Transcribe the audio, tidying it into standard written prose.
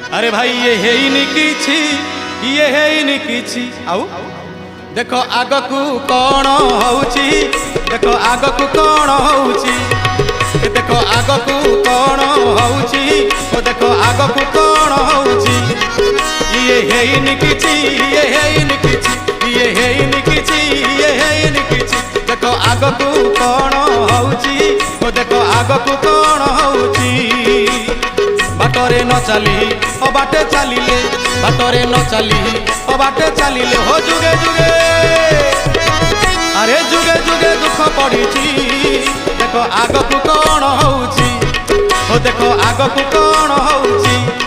अरे भाई ये हेइनी किछि, ये हेइनी किछि। आउ देखो आगकू कौन होउची, देखो आगकू कौन होउची, देखो आगकू कौन होउची, ओ देखो आगकू कौन होउची। ये हेइनी किछि, ये हेइनी किछि, ये हेइनी किछि, ये हेइनी किछि। देखो आगकू कौन होउची, ओ देखो आगकू कौन होउची। बाटरे न चली ओ बाटे चलिले, बाटरे न चली ओ बाटे चलिले हो जुगे जुगे, अरे जुगे जुगे दुख पड़िछि। देखो आगकू कौन होउची, ओ देखो आगकू कौन होउची।